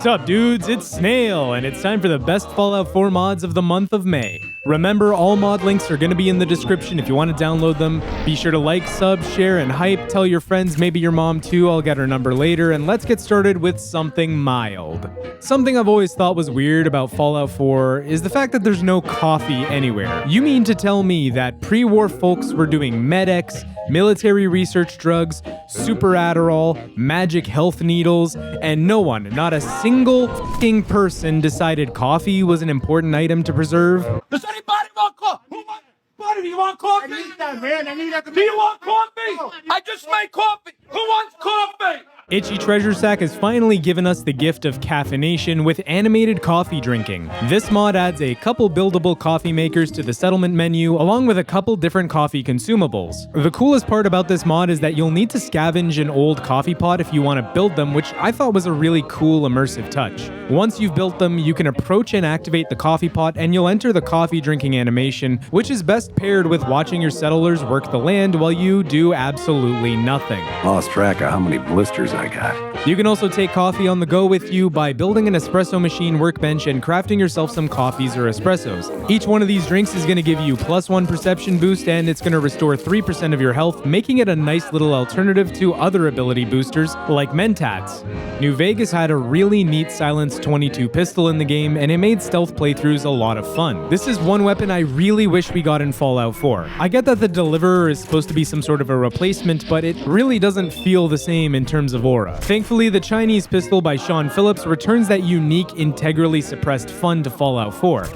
What's up, dudes? It's Snail, and it's time for the best Fallout 4 mods of the month of May. Remember, all mod links are going to be in the description if you want to download them. Be sure to like, sub, share, and hype. Tell your friends, maybe your mom too. I'll get her number later, and let's get started with something mild. Something I've always thought was weird about Fallout 4 is the fact that there's no coffee anywhere. You mean to tell me that pre-war folks were doing Med-X, military research drugs, super Adderall, magic health needles, and no one, not a single f***ing person decided coffee was an important item to preserve? Does anybody want coffee? Who wants coffee? Do you want coffee? I need that, man. I need that. Do you want coffee? I just made coffee. Who wants coffee? Itchy Treasure Sack has finally given us the gift of caffeination with animated coffee drinking. This mod adds a couple buildable coffee makers to the settlement menu, along with a couple different coffee consumables. The coolest part about this mod is that you'll need to scavenge an old coffee pot if you want to build them, which I thought was a really cool immersive touch. Once you've built them, you can approach and activate the coffee pot, and you'll enter the coffee drinking animation, which is best paired with watching your settlers work the land while you do absolutely nothing. Lost track of how many blisters I got. You can also take coffee on the go with you by building an espresso machine workbench and crafting yourself some coffees or espressos. Each one of these drinks is going to give you +1 perception boost, and it's going to restore 3% of your health, making it a nice little alternative to other ability boosters like Mentats. New Vegas had a really neat Silence 22 pistol in the game, and it made stealth playthroughs a lot of fun. This is one weapon I really wish we got in Fallout 4. I get that the Deliverer is supposed to be some sort of a replacement, but it really doesn't feel the same in terms of aura. Thankfully, the Chinese pistol by Sean Phillips returns that unique, integrally suppressed fun to Fallout 4.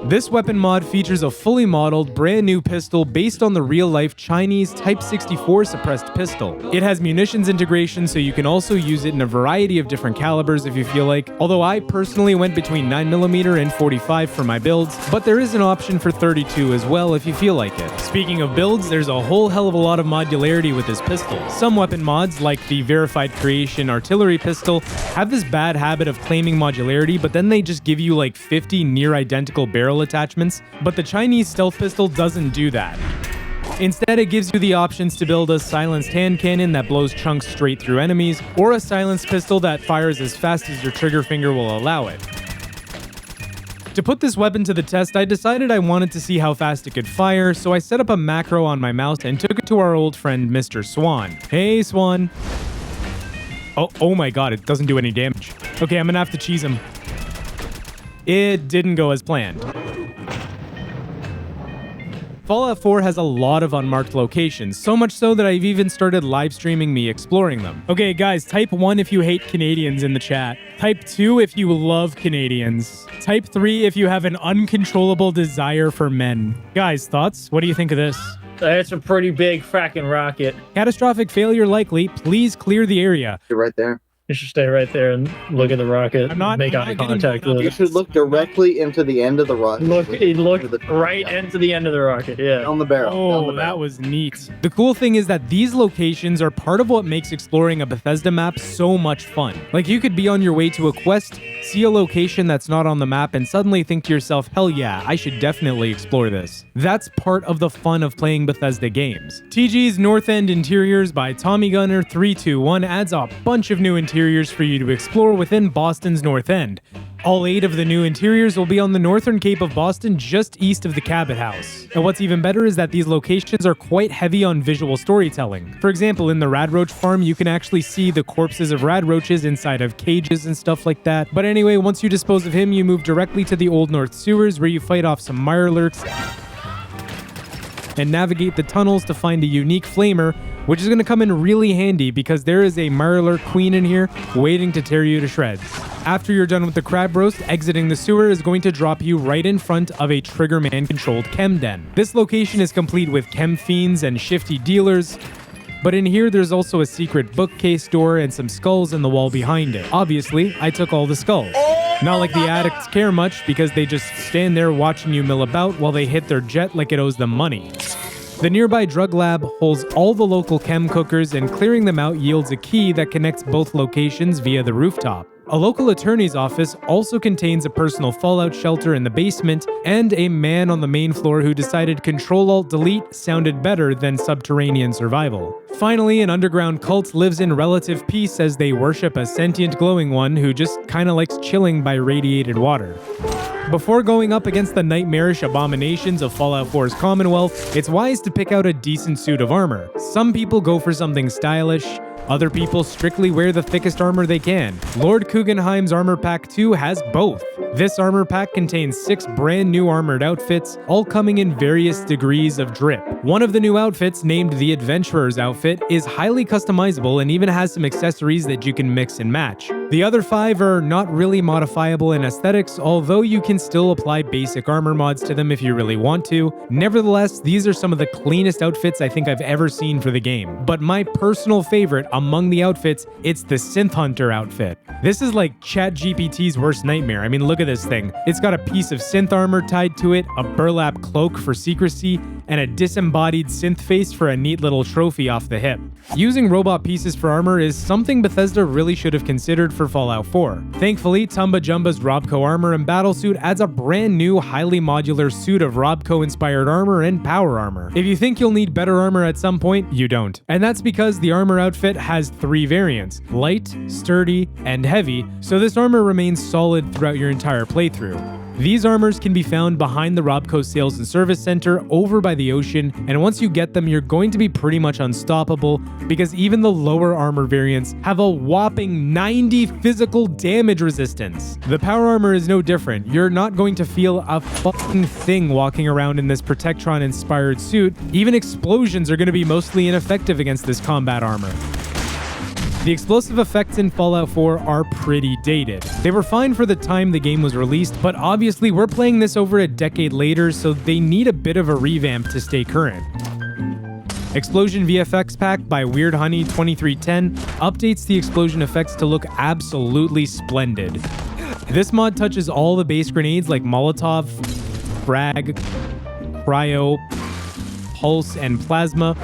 This weapon mod features a fully modeled, brand new pistol based on the real-life Chinese Type 64 suppressed pistol. It has munitions integration, so you can also use it in a variety of different calibers if you feel like, although I personally went between 9mm and 45 for my builds, but there is an option for 32 as well if you feel like it. Speaking of builds, there's a whole hell of a lot of modularity with this pistol. Some weapon mods, like the Verified Creation Artillery Pistol, have this bad habit of claiming modularity, but then they just give you like 50 near-identical barrel attachments, but the Chinese stealth pistol doesn't do that. Instead, it gives you the options to build a silenced hand cannon that blows chunks straight through enemies, or a silenced pistol that fires as fast as your trigger finger will allow it. To put this weapon to the test, I decided I wanted to see how fast it could fire, so I set up a macro on my mouse and took it to our old friend Mr. Swan. Hey, Swan. Oh my god, it doesn't do any damage. Okay, I'm gonna have to cheese him. It didn't go as planned. Fallout 4 has a lot of unmarked locations, so much so that I've even started live streaming me exploring them. Okay guys, type 1 if you hate Canadians in the chat. Type 2 if you love Canadians. Type 3 if you have an uncontrollable desire for men. Guys, thoughts? What do you think of this? That's a pretty big fracking rocket. Catastrophic failure likely. Please clear the area. You're right there. You should stay right there and look at the rocket. I'm not- make I'm eye not getting- contact with You it. should look directly into the end of the rocket. Look right Yeah. into the end of the rocket. Yeah. Down the barrel. down Oh, the that barrel. was neat. The cool thing is that these locations are part of what makes exploring a Bethesda map so much fun. Like, you could be on your way to a quest, see a location that's not on the map, and suddenly think to yourself, hell yeah, I should definitely explore this. That's part of the fun of playing Bethesda games. TG'z North End Interiors by Tommy Gunner 321 adds a bunch of new interiors for you to explore within Boston's North End. All 8 of the new interiors will be on the northern cape of Boston, just east of the Cabot House. And what's even better is that these locations are quite heavy on visual storytelling. For example, in the Radroach farm, you can actually see the corpses of radroaches inside of cages and stuff like that. But anyway, once you dispose of him, you move directly to the Old North Sewers, where you fight off some mirelurks and navigate the tunnels to find a unique flamer, which is going to come in really handy because there is a Mirelurk queen in here waiting to tear you to shreds. After you're done with the crab roast, exiting the sewer is going to drop you right in front of a Triggerman-controlled chem den. This location is complete with chem fiends and shifty dealers, but in here there's also a secret bookcase door and some skulls in the wall behind it. Obviously, I took all the skulls. Not like the addicts care much because they just stand there watching you mill about while they hit their jet like it owes them money. The nearby drug lab holds all the local chem cookers, and clearing them out yields a key that connects both locations via the rooftop. A local attorney's office also contains a personal fallout shelter in the basement and a man on the main floor who decided Control-Alt-Delete sounded better than subterranean survival. Finally, an underground cult lives in relative peace as they worship a sentient glowing one who just kinda likes chilling by radiated water. Before going up against the nightmarish abominations of Fallout 4's Commonwealth, it's wise to pick out a decent suit of armor. Some people go for something stylish, other people strictly wear the thickest armor they can. Lord Kugenheim's Armor Pack 2 has both. This armor pack contains 6 brand new armored outfits, all coming in various degrees of drip. One of the new outfits, named the Adventurer's outfit, is highly customizable and even has some accessories that you can mix and match. The other 5 are not really modifiable in aesthetics, although you can still apply basic armor mods to them if you really want to. Nevertheless, these are some of the cleanest outfits I think I've ever seen for the game. But my personal favorite among the outfits, it's the Synth Hunter outfit. This is like ChatGPT's worst nightmare. I mean, look at this thing. It's got a piece of synth armor tied to it, a burlap cloak for secrecy, and a disembodied synth face for a neat little trophy off the hip. Using robot pieces for armor is something Bethesda really should have considered for Fallout 4. Thankfully, Tumbajumba's RobCo armor and battlesuit adds a brand new, highly modular suit of RobCo-inspired armor and power armor. If you think you'll need better armor at some point, you don't. And that's because the armor outfit has 3 variants: light, sturdy, and heavy, so this armor remains solid throughout your entire playthrough. These armors can be found behind the RobCo Sales and Service Center over by the ocean, and once you get them, you're going to be pretty much unstoppable because even the lower armor variants have a whopping 90 physical damage resistance. The power armor is no different. You're not going to feel a fucking thing walking around in this Protectron-inspired suit. Even explosions are going to be mostly ineffective against this combat armor. The explosive effects in Fallout 4 are pretty dated. They were fine for the time the game was released, but obviously we're playing this over a decade later, so they need a bit of a revamp to stay current. Explosion VFX Pack by Weird Honey 2310 updates the explosion effects to look absolutely splendid. This mod touches all the base grenades like Molotov, Frag, Cryo, Pulse, and Plasma,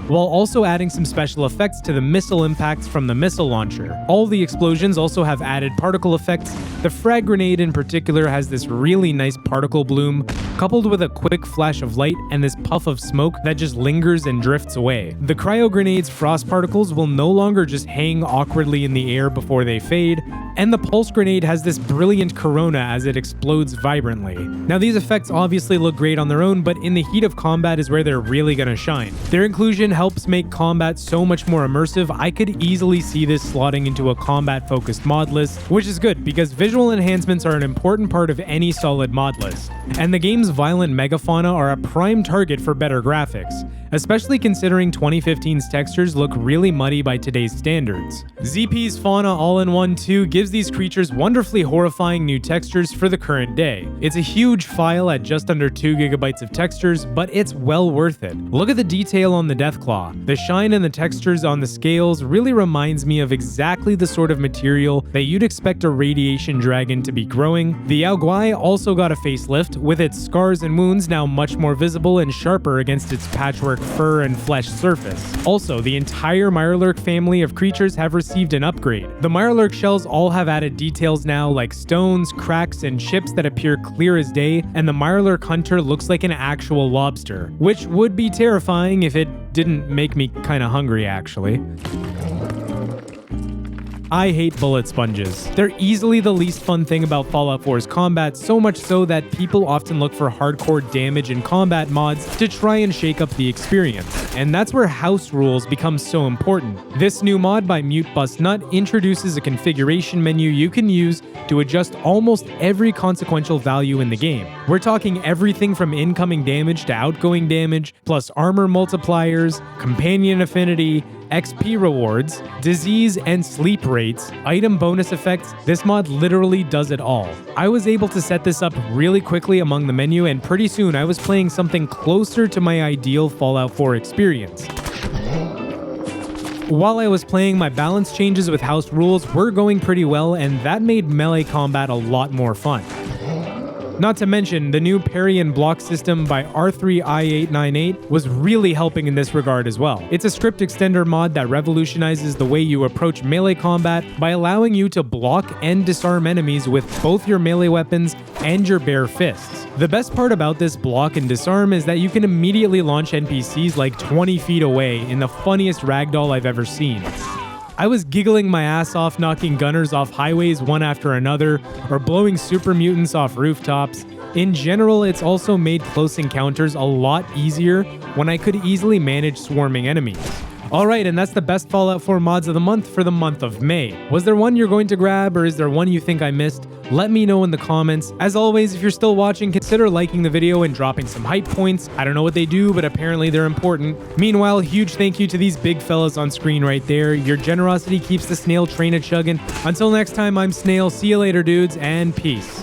while also adding some special effects to the missile impacts from the missile launcher. All the explosions also have added particle effects. The frag grenade in particular has this really nice particle bloom, coupled with a quick flash of light and this puff of smoke that just lingers and drifts away. The cryo grenade's frost particles will no longer just hang awkwardly in the air before they fade, and the pulse grenade has this brilliant corona as it explodes vibrantly. Now these effects obviously look great on their own, but in the heat of combat is where they're really gonna shine. Their inclusion helps make combat so much more immersive. I could easily see this slotting into a combat-focused mod list, which is good because visual enhancements are an important part of any solid mod list. And the game's violent megafauna are a prime target for better graphics, especially considering 2015's textures look really muddy by today's standards. ZP's Fauna All-in-One 2 gives these creatures wonderfully horrifying new textures for the current day. It's a huge file at just under 2 GB of textures, but it's well worth it. Look at the detail on the Deathclaw. The shine and the textures on the scales really reminds me of exactly the sort of material that you'd expect a radiation dragon to be growing. The Yao Guai also got a facelift, with its scars and wounds now much more visible and sharper against its patchwork fur and flesh surface. Also, the entire Mirelurk family of creatures have received an upgrade. The Mirelurk shells all have added details now, like stones, cracks, and chips that appear clear as day, and the Mirelurk hunter looks like an actual lobster, which would be terrifying if it didn't make me kinda hungry, actually. I hate bullet sponges. They're easily the least fun thing about Fallout 4's combat, so much so that people often look for hardcore damage and combat mods to try and shake up the experience. And that's where house rules become so important. This new mod by Mute Bust Nut introduces a configuration menu you can use to adjust almost every consequential value in the game. We're talking everything from incoming damage to outgoing damage, plus armor multipliers, companion affinity, XP rewards, disease and sleep rates, item bonus effects. This mod literally does it all. I was able to set this up really quickly among the menu, and pretty soon I was playing something closer to my ideal Fallout 4 experience. While I was playing, my balance changes with house rules were going pretty well, and that made melee combat a lot more fun. Not to mention, the new Parry and block system by R3i898 was really helping in this regard as well. It's a script extender mod that revolutionizes the way you approach melee combat by allowing you to block and disarm enemies with both your melee weapons and your bare fists. The best part about this block and disarm is that you can immediately launch NPCs like 20 feet away in the funniest ragdoll I've ever seen. I was giggling my ass off knocking gunners off highways one after another, or blowing super mutants off rooftops. In general, it's also made close encounters a lot easier when I could easily manage swarming enemies. Alright, and that's the best Fallout 4 mods of the month for the month of May. Was there one you're going to grab, or is there one you think I missed? Let me know in the comments. As always, if you're still watching, consider liking the video and dropping some hype points. I don't know what they do, but apparently they're important. Meanwhile, huge thank you to these big fellas on screen right there. Your generosity keeps the snail train a-chugging. Until next time, I'm Snail. See you later, dudes, and peace.